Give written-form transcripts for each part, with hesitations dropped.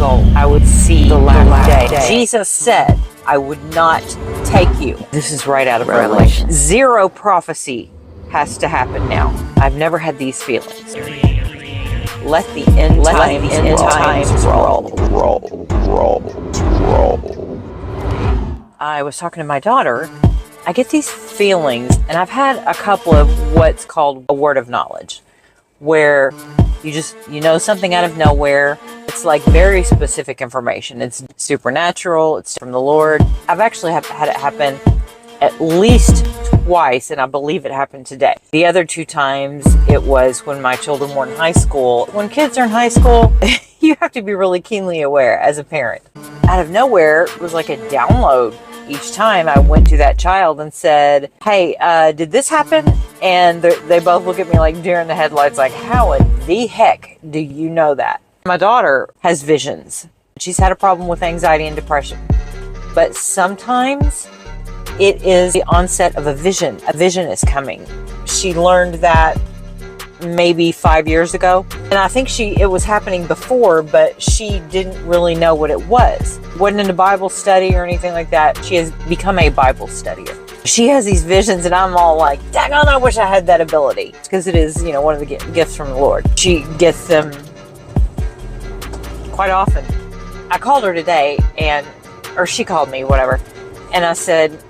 years old, I would see the last day. Jesus said, I would not take you. This is right out of Revelation. Zero prophecy has to happen now. I've never had these feelings. Let the end times roll. I was talking to my daughter. I get these feelings, and I've had a couple of what's called a word of knowledge, where you know something out of nowhere. It's like very specific information. It's supernatural. It's from the Lord. I've actually had it happen at least twice, and I believe it happened today. The other two times, it was when my children were in high school. When kids are in high school, you have to be really keenly aware as a parent. Out of nowhere, it was like a download. Each time I went to that child and said, hey, did this happen? And they both look at me like deer in the headlights, like, how in the heck do you know that? My daughter has visions. She's had a problem with anxiety and depression. But sometimes it is the onset of a vision. A vision is coming. She learned that maybe 5 years ago. And I think it was happening before, but she didn't really know what it was. Wasn't in a Bible study or anything like that. She has become a Bible studier. She has these visions, and I'm all like, daggone, I wish I had that ability. Because it is, one of the gifts from the Lord. She gets them quite often. I called her today, or she called me, whatever. And I said,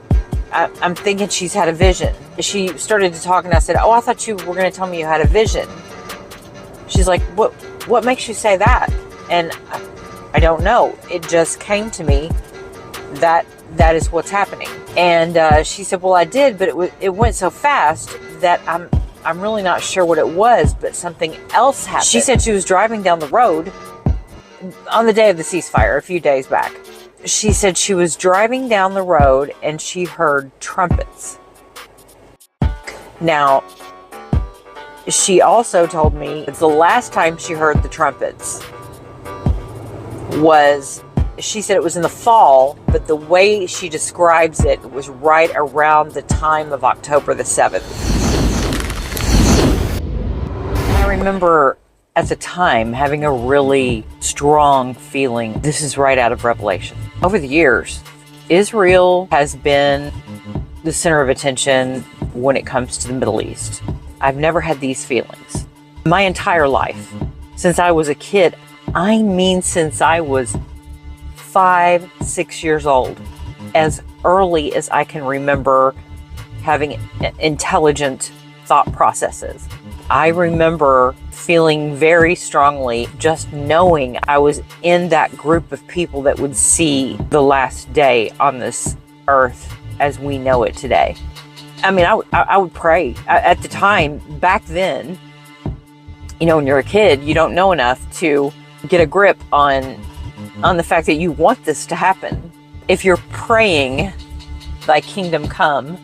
I'm thinking she's had a vision. She started to talk, and I said, oh, I thought you were going to tell me you had a vision. She's like, what makes you say that? And I don't know. It just came to me that is what's happening. And she said, well, I did, but it went so fast that I'm really not sure what it was, but something else happened. She said she was driving down the road on the day of the ceasefire a few days back. She said she was driving down the road and she heard trumpets. Now, she also told me the last time she heard the trumpets was, she said it was in the fall, but the way she describes it was right around the time of October the 7th. I remember at the time having a really strong feeling. This is right out of Revelation. Over the years, Israel has been the center of attention when it comes to the Middle East. I've never had these feelings. My entire life, since I was a kid, I mean since I was 5, 6 years old, as early as I can remember having intelligent thought processes. I remember feeling very strongly, just knowing I was in that group of people that would see the last day on this earth as we know it today. I mean, I would pray. At the time, back then, when you're a kid, you don't know enough to get a grip on the fact that you want this to happen. If you're praying, thy kingdom come,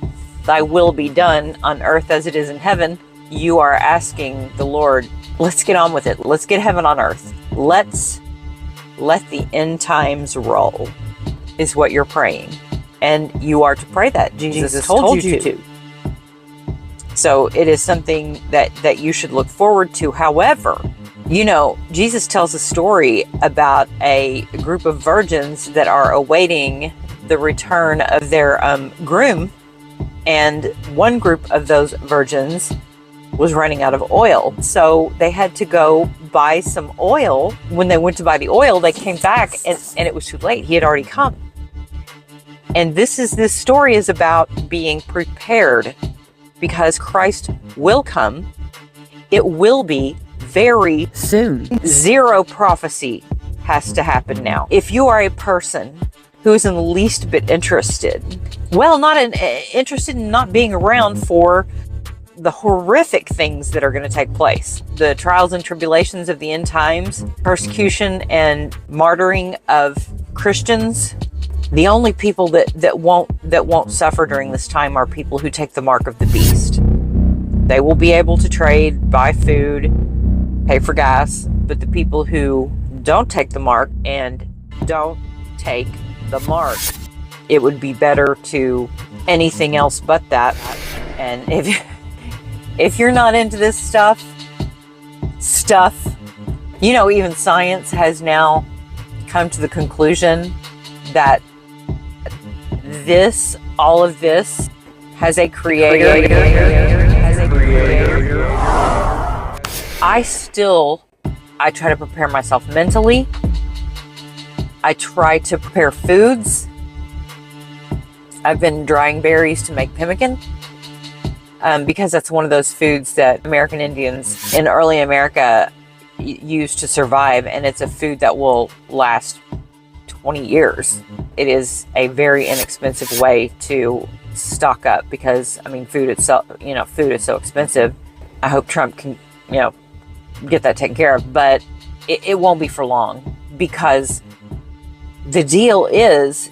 thy will be done on earth as it is in heaven, you are asking the Lord, let's get on with it. Let's get heaven on earth. Let's let the end times roll, is what you're praying. And you are to pray that. Jesus told you to. So it is something that you should look forward to. However, Jesus tells a story about a group of virgins that are awaiting the return of their groom. And one group of those virgins was running out of oil. So they had to go buy some oil. When they went to buy the oil, they came back and it was too late. He had already come. And this story is about being prepared, because Christ will come. It will be very soon. Zero prophecy has to happen now. If you are a person who is in the least bit interested, interested in not being around for the horrific things that are going to take place, the trials and tribulations of the end times, persecution and martyring of Christians, the only people that won't suffer during this time are people who take the mark of the beast. They will be able to trade, buy food, pay for gas, but the people who don't take the mark and don't take the mark, it would be better to anything else but that. And if you're not into this stuff, even science has now come to the conclusion that all of this has a creator. I try to prepare myself mentally. I try to prepare foods. I've been drying berries to make pemmican, because that's one of those foods that American Indians in early America used to survive, and it's a food that will last 20 years. It is a very inexpensive way to stock up, because food itself, food is so expensive. I hope Trump can, get that taken care of, but it won't be for long, because the deal is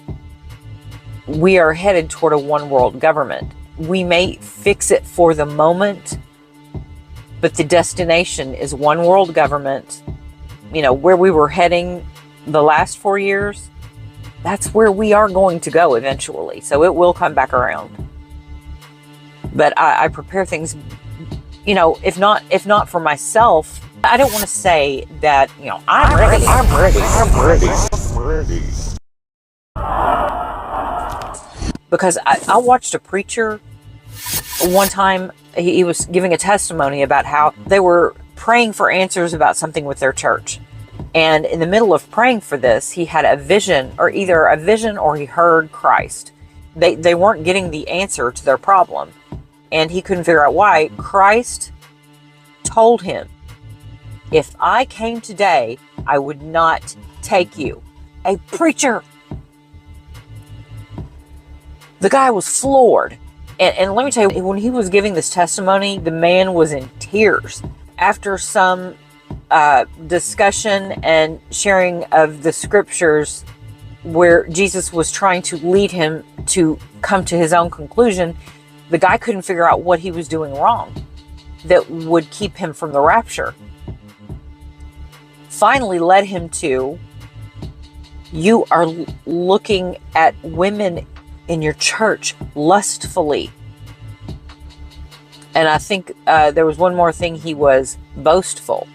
we are headed toward a one world government. We may fix it for the moment, but the destination is one world government. Where we were heading the last 4 years, that's where we are going to go eventually. So it will come back around. But I prepare things, if not for myself. I don't want to say that, I'm ready. Because I watched a preacher one time. He was giving a testimony about how they were praying for answers about something with their church. And in the middle of praying for this, he had a vision, or either a vision or he heard Christ. They weren't getting the answer to their problem. And he couldn't figure out why. Christ told him, if I came today, I would not take you. A preacher. The guy was floored. And let me tell you, when he was giving this testimony, the man was in tears. After some discussion and sharing of the scriptures where Jesus was trying to lead him to come to his own conclusion, the guy couldn't figure out what he was doing wrong that would keep him from the rapture. Finally led him to, you are looking at women in your church lustfully. And I think there was one more thing. He was boastful.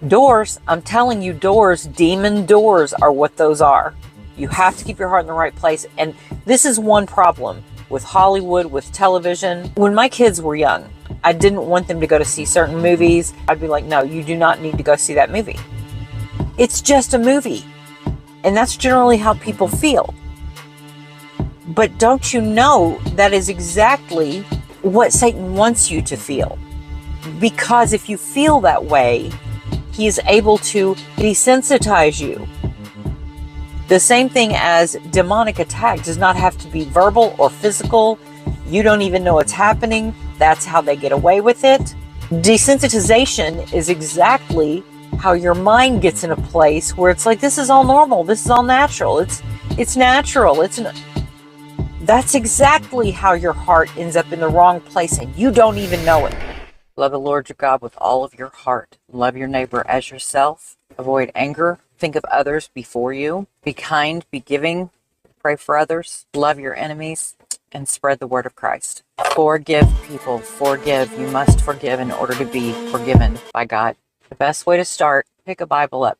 Doors, I'm telling you, doors, demon doors are what those are. You have to keep your heart in the right place. And this is one problem with Hollywood, with television. When my kids were young, I didn't want them to go to see certain movies. I'd be like, no, you do not need to go see that movie. It's just a movie. And that's generally how people feel. But don't you know that is exactly what Satan wants you to feel? Because if you feel that way, he is able to desensitize you. The same thing as demonic attack does not have to be verbal or physical. You don't even know it's happening. That's how they get away with it. Desensitization is exactly how your mind gets in a place where it's like, this is all normal. This is all natural. It's natural. That's exactly how your heart ends up in the wrong place and you don't even know it. Love the Lord your God with all of your heart. Love your neighbor as yourself. Avoid anger. Think of others before you. Be kind, be giving. Pray for others. Love your enemies and spread the word of Christ. Forgive people. Forgive. You must forgive in order to be forgiven by God. The best way to start, pick a Bible up.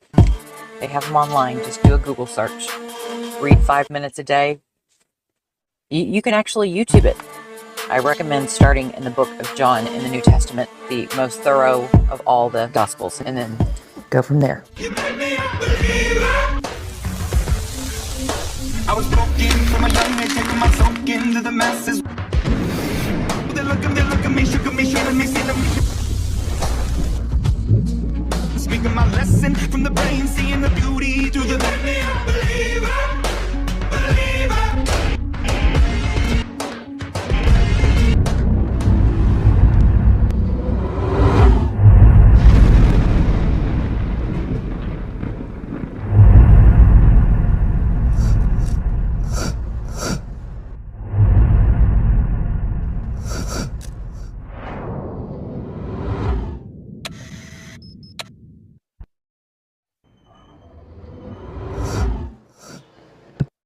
They have them online. Just do a Google search. Read 5 minutes a day. You can actually YouTube it. I recommend starting in the book of John in the New Testament, the most thorough of all the Gospels, and then go from there. I was broken from a young age, taking my soak into the masses. They look at me, shook at me, showing me, see them. Speaking my lesson from the brain, seeing the beauty through the believer.